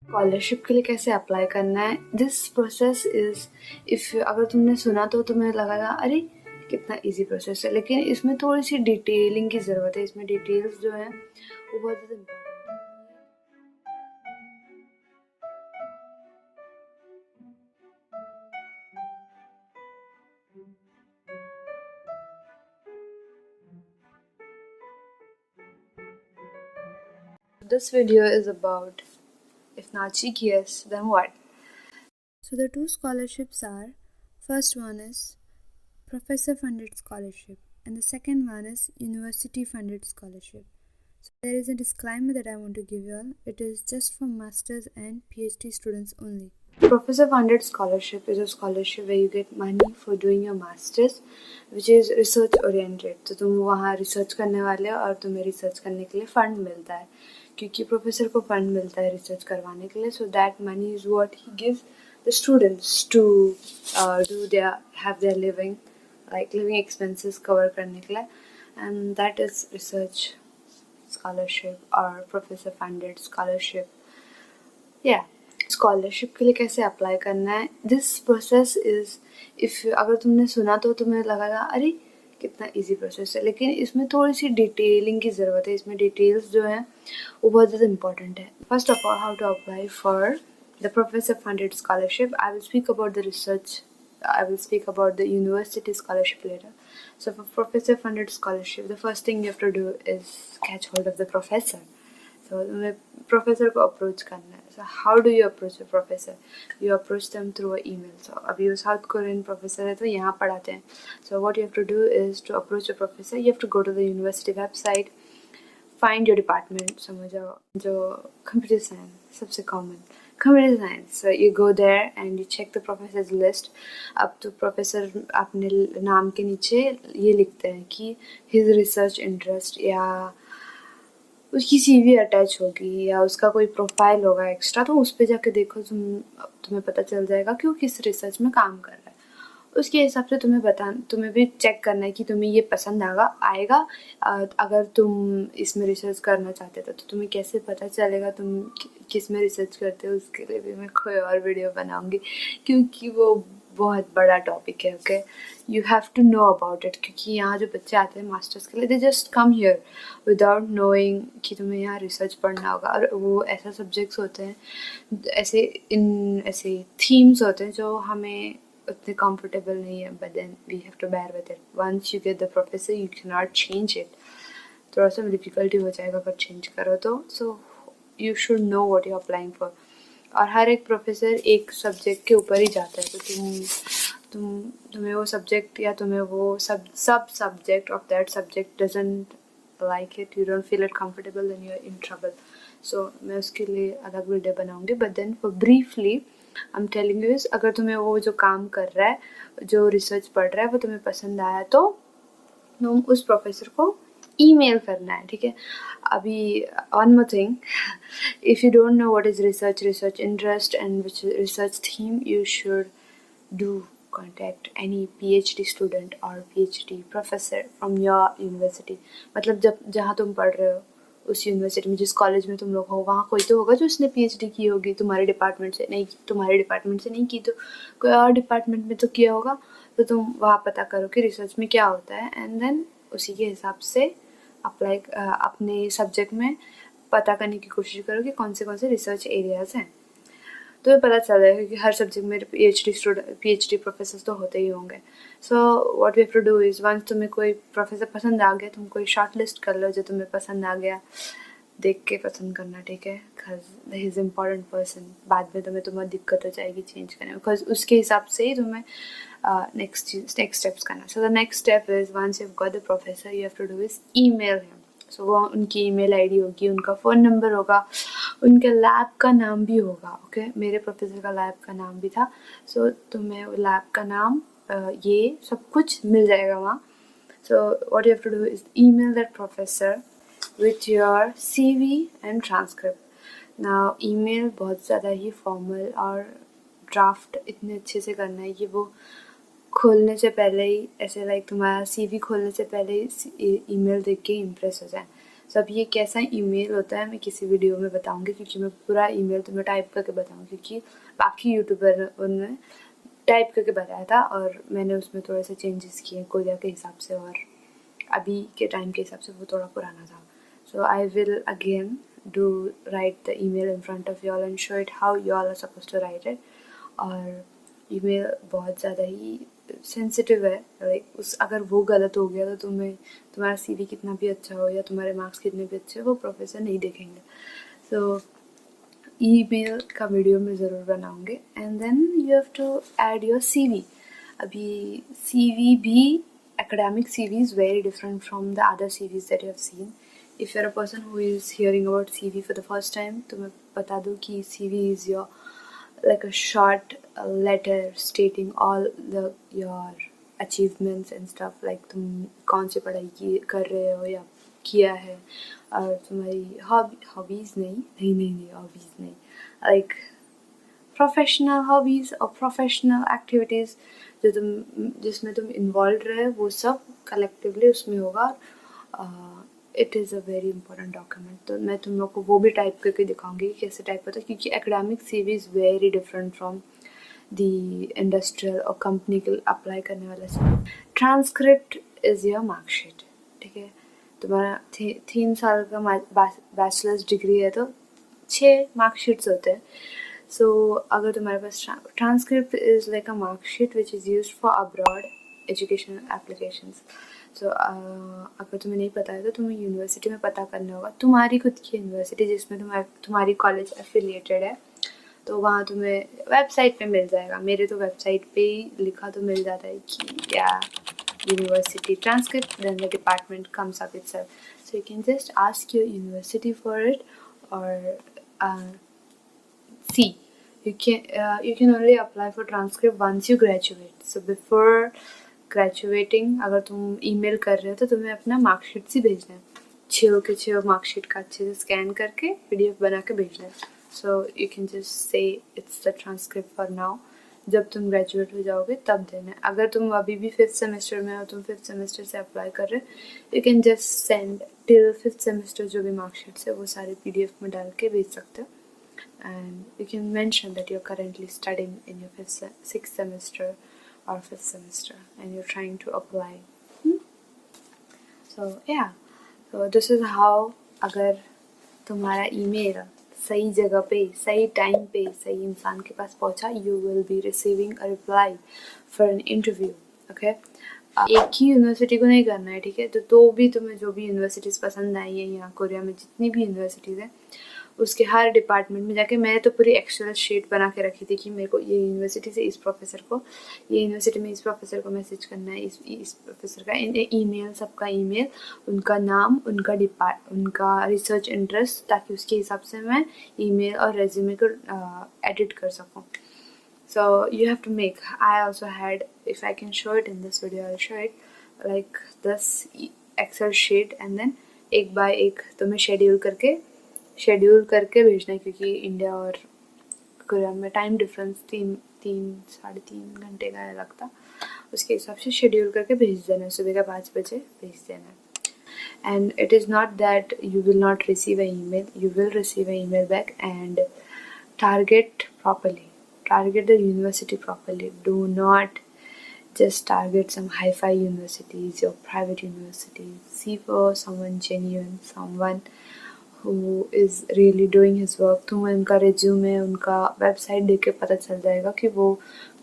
Scholarship के लिए कैसे अप्लाई करना है, दिस प्रोसेस इज़, इफ़ अगर तुमने सुना तो तुम्हें लगेगा अरे कितना इजी प्रोसेस है, लेकिन इसमें थोड़ी सी डिटेलिंग की ज़रूरत है। इसमें डिटेल्स जो है वो बहुत ज़्यादा इम्पोर्टेंट है। This video is about, if not cheek, yes, then what? So the two scholarships are, first one is professor funded scholarship and the second one is university funded scholarship. So there is a disclaimer that I want to give you all. It is just for masters and PhD students only. Professor funded scholarship is a scholarship where you get money for doing your masters, which is research oriented. तो तुम वहाँ research करने वाले हो और तुम्हें research करने के लिए फंड मिलता है, क्योंकि प्रोफेसर को फंड मिलता है रिसर्च करवाने के लिए. So that money is what he gives the students to have their living, like living expenses cover करने के लिए, and that is research scholarship or professor funded scholarship. Yeah. Scholarship के लिए कैसे अप्लाई करना है, दिस प्रोसेस इज़, इफ़ अगर तुमने सुना तो तुम्हें लगेगा अरे कितना इजी प्रोसेस है, लेकिन इसमें थोड़ी सी डिटेलिंग की ज़रूरत है. इसमें डिटेल्स जो है वो बहुत ज़्यादा इम्पॉर्टेंट है. First of all, how to apply for the professor funded scholarship. I will speak about the research, I will speak about the university scholarship later. So for professor funded scholarship, the first thing you have to do is catch hold of the professor. So professor को approach करना है. So how do you approach a professor? You approach them through an email. So अभी वो South Korean professor है तो यहाँ पढ़ाते हैं. So what you have to do is to approach a professor, you have to go to the university website, find your department. समझो जो computer science सबसे common computer science. So you go there and you check the professor's list. अब तो professor अपने नाम के नीचे ये लिखते हैं कि his research interest, या उसकी CV अटैच होगी या उसका कोई प्रोफाइल होगा एक्स्ट्रा, तो उस पर जाके देखो, तुम्हें पता चल जाएगा कि वो किस रिसर्च में काम कर रहा है. उसके हिसाब से तुम्हें भी चेक करना है कि तुम्हें ये पसंद आएगा. अगर तुम इसमें रिसर्च करना चाहते थे तो तुम्हें कैसे पता चलेगा तुम किस में रिसर्च करते हो, उसके लिए भी मैं कोई और वीडियो बनाऊंगी, क्योंकि वो बहुत बड़ा टॉपिक है. Okay, you have to know about it, क्योंकि यहाँ जो बच्चे आते हैं मास्टर्स के लिए, they just come here without knowing कि तुम्हें यहाँ रिसर्च पढ़ना होगा. और वो ऐसा सब्जेक्ट्स होते हैं, ऐसे थीम्स होते हैं जो हमें उतने कंफर्टेबल नहीं है, but then we have to bear with it. Once you get the professor you can not change it. थोड़ा सा डिफ़िकल्टी हो जाएगा अगर चेंज करो तो. So you should know what you applying for. और हर एक प्रोफेसर एक सब्जेक्ट के ऊपर ही जाता है, तो तुम्हें वो सब्जेक्ट या तुम्हें वो सब subject of that subject doesn't like it, you don't feel it comfortable, then you're in trouble. So मैं उसके लिए अलग वीडियो बनाऊंगी. But then for briefly I am telling you, अगर तुम्हें वो जो काम कर रहा है, जो रिसर्च पढ़ रहा है, वो तुम्हें पसंद आया तो तुम उस प्रोफेसर को ईमेल करना है. ठीक है. अभी one more thing, if you don't know what is research interest and which research theme, you should do contact any PhD student or PhD professor from your university. मतलब जहाँ तुम पढ़ रहे हो उस यूनिवर्सिटी में, जिस कॉलेज में तुम लोग हो, वहाँ कोई तो होगा जो उसने PhD की होगी. तुम्हारे डिपार्टमेंट से नहीं की तो कोई और डिपार्टमेंट में तो किया होगा. तो तुम वहाँ पता करो कि रिसर्च में क्या होता है, एंड देन उसी के हिसाब से अपने सब्जेक्ट में पता करने की कोशिश करो कि कौन से रिसर्च एरियाज़ हैं. तो ये पता चल जाएगा कि हर सब्जेक्ट में PhD प्रोफेसर तो होते ही होंगे. So what we have to do is, once तुम्हें कोई प्रोफेसर पसंद आ गया, तुम कोई शॉर्ट लिस्ट कर लो जो तुम्हें पसंद आ गया. देख के पसंद करना, ठीक है, because he is important person. बाद में तुम्हें दिक्कत हो जाएगी चेंज करने में, बिकॉज उसके हिसाब से ही तुम्हें नेक्स्ट स्टेप्स करना. So the next step is, once you have got the professor, you have to do is email him. So वो उनकी ईमेल आईडी होगी, उनका फ़ोन नंबर होगा, उनके लैब का नाम भी होगा. ओके, मेरे प्रोफेसर का लैब का नाम भी था. सो तुम्हें लैब का नाम, ये सब कुछ मिल जाएगा वहाँ. So what you have to do is email that professor with your CV and transcript. Now email बहुत ज़्यादा ही फॉर्मल और ड्राफ्ट इतने अच्छे से करना है कि वो खोलने से पहले ही ऐसे, लाइक तुम्हारा CV खोलने से पहले ही ईमेल देख के इम्प्रेस हो जाए. So अब ये कैसा ईमेल होता है मैं किसी वीडियो में बताऊंगी, क्योंकि मैं पूरा ईमेल तुम्हें टाइप करके बताऊंगी, क्योंकि बाकी यूट्यूबर उनने टाइप करके बताया था और मैंने उसमें थोड़े से चेंजेस किए कोरिया के हिसाब से, और अभी के टाइम के हिसाब से वो थोड़ा पुराना था. So I will again write the email in front of y'all and show it how y'all are supposed to write it. और ईमेल बहुत ज़्यादा ही सेंसिटिव है, लाइक उस अगर वो गलत हो गया तो तुम्हारा CV कितना भी अच्छा हो या तुम्हारे मार्क्स कितने भी अच्छे हो वो प्रोफेसर नहीं देखेंगे. सो ईमेल का वीडियो मैं ज़रूर बनाऊंगी. And then you have to add your CV. अभी CV भी academic CV is very different from the other CVs that you have seen. If you're a person who is hearing about CV for the first time, तो मैं बता दूँ कि CV is your like a short letter stating all your achievements and stuff, like तुम कौन सी पढ़ाई कर रहे हो या किया है, और तुम्हारी हॉबीज़ नहीं हॉबीज़ नहीं, लाइक प्रोफेशनल हॉबीज़ और प्रोफेशनल एक्टिविटीज़ जिसमें तुम इन्वॉल्व रहे वो सब कलेक्टिवली उसमें होगा. It is a very important document. तो मैं तुम लोग को वो भी टाइप करके दिखाऊंगी कि कैसे टाइप होता है, क्योंकि academic CV is very different from the industrial और कंपनी के अप्लाई करने वाला CV. Transcript is your marksheet. ठीक है, तुम्हारा 3 साल का बैचलर्स डिग्री है तो 6 मार्कशीट्स होते हैं. सो अगर तुम्हारे पास transcript is like a marksheet which is used for abroad educational applications. So अगर तुम्हें नहीं पता है तो तुम्हें यूनिवर्सिटी में पता करना होगा, तुम्हारी खुद की यूनिवर्सिटी जिसमें तुम्हारी कॉलेज एफिलिएटेड है, तो वहाँ तुम्हें वेबसाइट पे मिल जाएगा. मेरे तो वेबसाइट पे ही लिखा तो मिल जाता है कि या university transcript, then the department comes up itself. So you can just ask your university for it, or see, you can only apply for transcript once you graduate. So before graduating अगर तुम email कर रहे हो तो तुम्हें अपना marksheet ही भेजना है. 6 के 6 मार्कशीट का अच्छे से स्कैन करके PDF बना के भेजना है. सो you can just say it's the transcript for now. जब तुम ग्रेजुएट हो जाओगे तब देना है. अगर तुम अभी भी 5th सेमेस्टर में हो, तुम 5th सेमेस्टर से अप्लाई कर रहे हो, you can just send till 5th semester जो भी मार्कशीट्स है वो सारे PDF में डाल के भेज सकते हो. And you can mention that you're currently studying in your 6th semester or 5th semester and you're trying to apply. So yeah, so this is how अगर तुम्हारा ईमेल सही जगह पे सही टाइम पे सही इंसान के पास पहुंचा, you will be receiving a reply for an interview. Okay? एक ही यूनिवर्सिटी को नहीं करना है, ठीक है, तो भी तुम्हें जो भी यूनिवर्सिटीज़ पसंद आई है यहाँ कोरिया में जितनी भी यूनिवर्सिटीज़ हैं उसके हर डिपार्टमेंट में जाके मैंने तो पूरी एक्सेल शीट बना के रखी थी कि मेरे को ये यूनिवर्सिटी से इस प्रोफेसर को, ये यूनिवर्सिटी में इस प्रोफेसर को मैसेज करना है, इस प्रोफेसर का ईमेल, सबका ईमेल, उनका नाम, उनका रिसर्च इंटरेस्ट, ताकि उसके हिसाब से मैं ईमेल और रेज्यूमे को एडिट कर सकूँ. So you have to make, I also had, if I can show it in this video, I'll show it like this Excel sheet, and then एक बाय एक तुम्हें शेड्यूल करके भेजना है, क्योंकि इंडिया और कोरिया में टाइम डिफरेंस 3-3.5 घंटे का लगता. उसके हिसाब से शेड्यूल करके भेज देना है, सुबह का 5 बजे भेज देना है. And it is not that you will not receive an email, you will receive an email back. And target the university properly. Do not just target some hi-fi universities or private universities. See for someone genuine, someone who is really doing his work. तुम्हें उनका resume, उनका website देख के पता चल जाएगा कि वो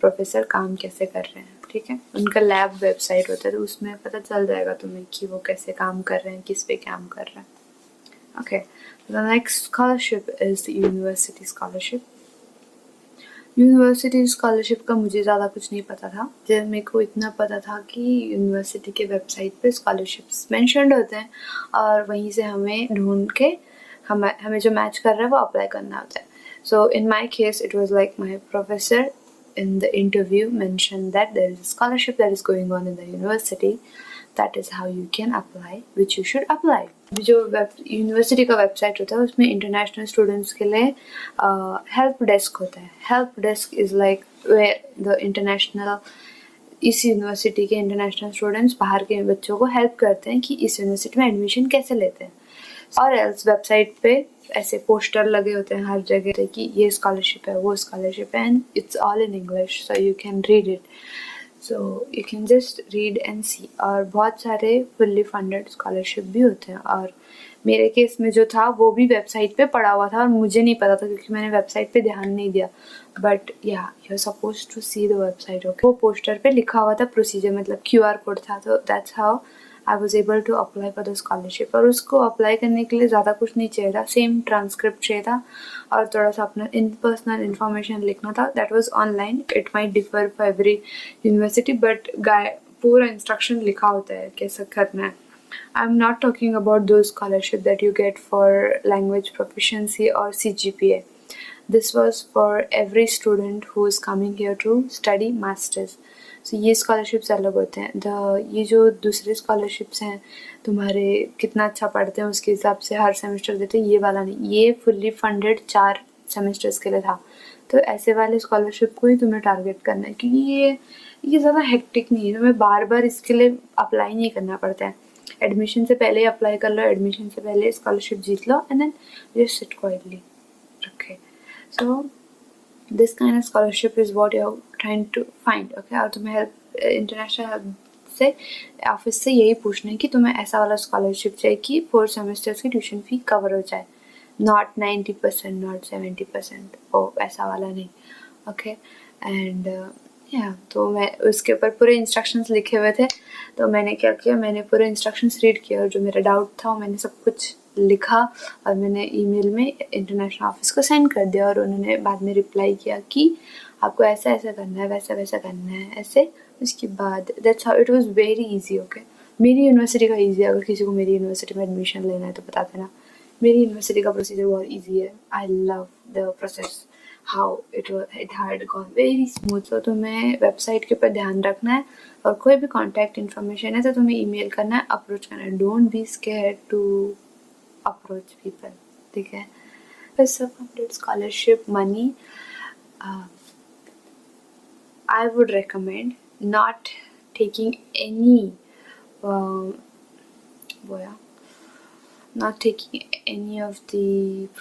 प्रोफेसर काम कैसे कर रहे हैं. ठीक है, उनका लैब वेबसाइट होता है तो उसमें पता चल जाएगा तुम्हें कि वो कैसे काम कर रहे हैं, किस पे काम कर रहे हैं. Okay, the next scholarship is the university scholarship. University scholarship का मुझे ज़्यादा कुछ नहीं पता था. जब मेरे को इतना पता था कि यूनिवर्सिटी के वेबसाइट पे स्कॉलरशिप्स मेंशन्ड होते हैं और वहीं से हमें ढूंढ के हमें जो मैच कर रहा है वो अप्लाई करना होता है. So in my case it was like my professor in the interview mentioned that there is a scholarship that is going on in the university. That is how you can apply, which you should apply. जो university का website होता है उसमें international students के लिए help desk होता है. Help desk is like where the international, इस यूनिवर्सिटी के इंटरनेशनल स्टूडेंट्स बाहर के बच्चों को हेल्प करते हैं कि इस यूनिवर्सिटी में एडमिशन कैसे लेते हैं. और एल्स वेबसाइट पे ऐसे पोस्टर लगे होते हैं हर जगह कि ये स्कॉलरशिप है, वो स्कॉलरशिप है, and it's all in English, so you can read it, so you can just read and see. और बहुत सारे फुल्ली फंडेड स्कॉलरशिप भी होते हैं, और मेरे केस में जो था वो भी वेबसाइट पे पड़ा हुआ था और मुझे नहीं पता था क्योंकि मैंने वेबसाइट पे ध्यान नहीं दिया, but yeah you are suppose to see the website. Okay, वो पोस्टर पे लिखा हुआ था प्रोसीजर, मतलब QR कोड था, तो that's how I was able to apply for the scholarship. और उसको अप्लाई करने के लिए ज़्यादा कुछ नहीं चाहिए था, सेम ट्रांसक्रिप्ट चाहिए था और थोड़ा सा अपना पर्सनल इन्फॉर्मेशन लिखना था। That was online, it might differ for every university, but पूरा इंस्ट्रक्शन लिखा होता है कैसे करना है। I'm not talking about those scholarships that you get for language proficiency or CGPA. This was for every student who is coming here to study masters. So ये scholarships अलग होते हैं। ये जो दूसरे scholarships हैं तुम्हारे कितना अच्छा पढ़ते हैं उसके हिसाब से हर सेमेस्टर देते हैं, ये वाला नहीं, ये फुल्ली फंडेड 4 सेमेस्टर्स के लिए था। तो ऐसे वाले स्कॉलरशिप को ही तुम्हें टारगेट करना है, क्योंकि ये ज़्यादा हेक्टिक नहीं है, तुम्हें बार बार इसके लिए अप्लाई नहीं करना पड़ता है। एडमिशन से पहले अप्लाई कर लो, एडमिशन से पहले स्कॉलरशिप जीत लो, and then just sit quietly. Okay, so this kind of scholarship is what you are trying to find. Okay, और तुम्हें हेल्प इंटरनेशनल हेल्प से ऑफिस से यही पूछना है कि तुम्हें ऐसा वाला स्कॉलरशिप चाहिए कि 4 सेमेस्टर्स की ट्यूशन फी कवर हो जाए, नॉट 90%, नॉट 70%, ओ ऐसा वाला नहीं। ओके, एंड या तो मैं उसके ऊपर पूरे इंस्ट्रक्शंस लिखे हुए थे, तो मैंने क्या किया, मैंने पूरे इंस्ट्रक्शंस रीड किया और जो मेरा डाउट था वो मैंने सब कुछ लिखा और मैंने ईमेल में इंटरनेशनल ऑफिस को सेंड कर दिया, और उन्होंने बाद में रिप्लाई किया कि आपको ऐसा ऐसा करना है, वैसा वैसा करना है, ऐसे। उसके बाद that's how it was very easy. Okay, मेरी यूनिवर्सिटी का ईजी है, अगर किसी को मेरी यूनिवर्सिटी में एडमिशन लेना है तो बता देना, मेरी यूनिवर्सिटी का प्रोसीजर बहुत ईजी है। I love the process, how it had gone very smooth. तो तुम्हें वेबसाइट के ऊपर ध्यान रखना है, और कोई भी कॉन्टैक्ट इन्फॉर्मेशन है तो तुम्हें ईमेल करना है, अप्रोच करना है, don't be scared to approach people, ठीक है। पैसा funded scholarship money, I would recommend not taking any not taking any of the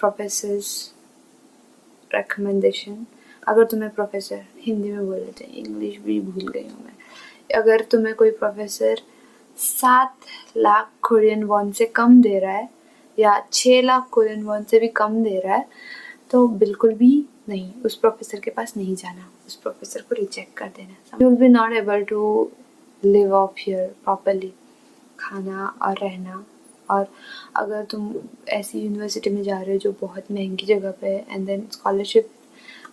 professors recommendation। अगर तुम्हें प्रोफेसर, हिंदी में बोल लेते हैं, इंग्लिश भी भूल गई हूँ मैं, अगर तुम्हें कोई प्रोफेसर 7 लाख कोरियन वॉन से कम दे रहा है या 6 लाख कोरियन वॉन से भी कम दे रहा है, तो बिल्कुल भी नहीं, उस प्रोफेसर के पास नहीं जाना, उस प्रोफेसर को रिजेक्ट कर देना। You will be not able to live off here properly, खाना और रहना। और अगर तुम ऐसी यूनिवर्सिटी में जा रहे हो जो बहुत महंगी जगह पे है, एंड देन स्कॉलरशिप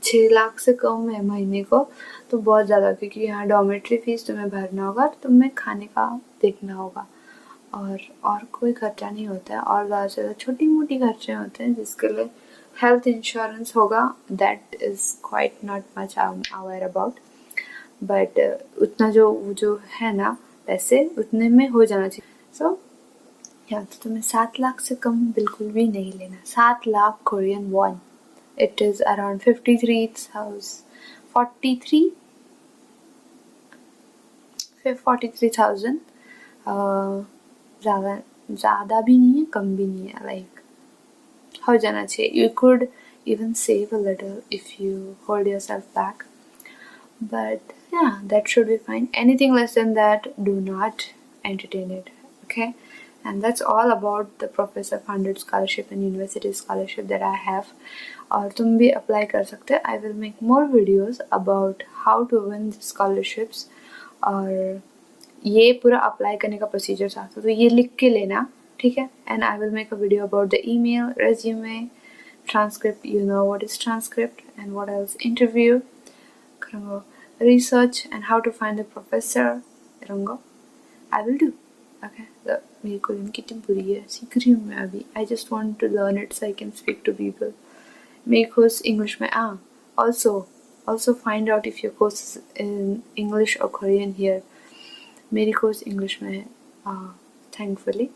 6 लाख से कम है महीने को, तो बहुत ज़्यादा, क्योंकि यहाँ डॉर्मेट्री फीस तुम्हें भरना होगा, तुम्हें खाने का देखना होगा, और कोई खर्चा नहीं होता है, और ज़्यादा से ज़्यादा छोटी मोटी खर्चे होते हैं जिसके लिए हेल्थ इंश्योरेंस होगा, that is quite not much I am aware about, but उतना जो है ना पैसे उतने में हो जाना चाहिए। सो या तो तुम्हें 7 लाख से कम बिल्कुल भी नहीं लेना। 7 lakh Korean von, it is around 43,000 ज़्यादा भी नहीं है, कम भी नहीं है, लाइक हो जाना चाहिए। You could even save a little if you hold yourself back, but yeah, that should be fine. Anything less than that, do not entertain it, okay? And that's all about the professor funded scholarship and university scholarship that I have. और तुम भी apply कर सकते हो। I will make more videos about how to win the scholarships, और ये पूरा apply करने का प्रोसीजर था, तो ये लिख के लेना, ठीक है। And I will make a video about the email, resume, transcript, you know what is transcript, and what else, interview, research, and how to find the professor, I will do, okay। मेरी Korean कितनी बुरी है, सीख रही हूँ मैं अभी, I just want to learn it so I can speak to people। मेरी कोर्स इंग्लिश में also find out if your course is in English or Korean here। मेरी कोर्स इंग्लिश में है thankfully,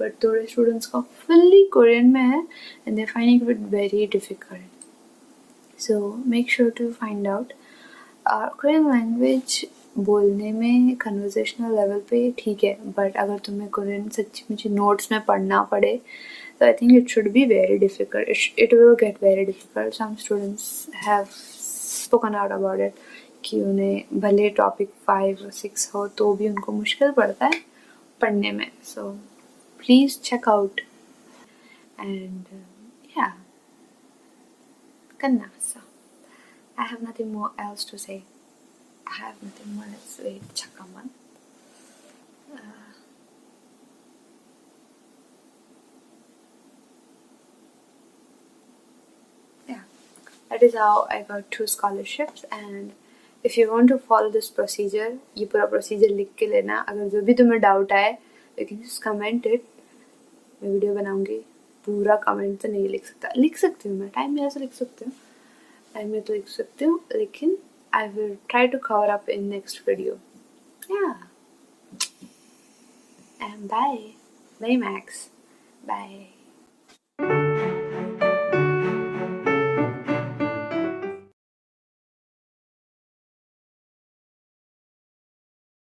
बट थोड़े स्टूडेंट्स का fully Korean में है, and they finding it very difficult. So make sure to find out. Korean language बोलने में conversational level पे ठीक है, बट अगर तुम्हें कोरियन सच्ची मुझे नोट्स में पढ़ना पड़े So I think it should be very difficult. It will get very difficult. Some students have spoken out about it कि उन्हें भले टॉपिक 5 और 6 हो तो भी उनको मुश्किल पड़ता है पढ़ने में. So please check out and yeah, करना. So I have nothing more else to say. I have nothing more else to say. Chakaman. Yeah, that is how I got 2 scholarships. And if you want to follow this procedure, ये पूरा procedure लिख के लेना. अगर जो भी तुम्हें doubt आए, you can just comment it. मैं वीडियो बनाऊंगी. पूरा comment तो नहीं लिख सकती हूँ मैं. टाइम में ऐसे लिख सकती हूँ. टाइम में तो लिख सकती हूँ, लेकिन I will try to cover up in next video. Yeah. And bye. Bye, Max. Bye.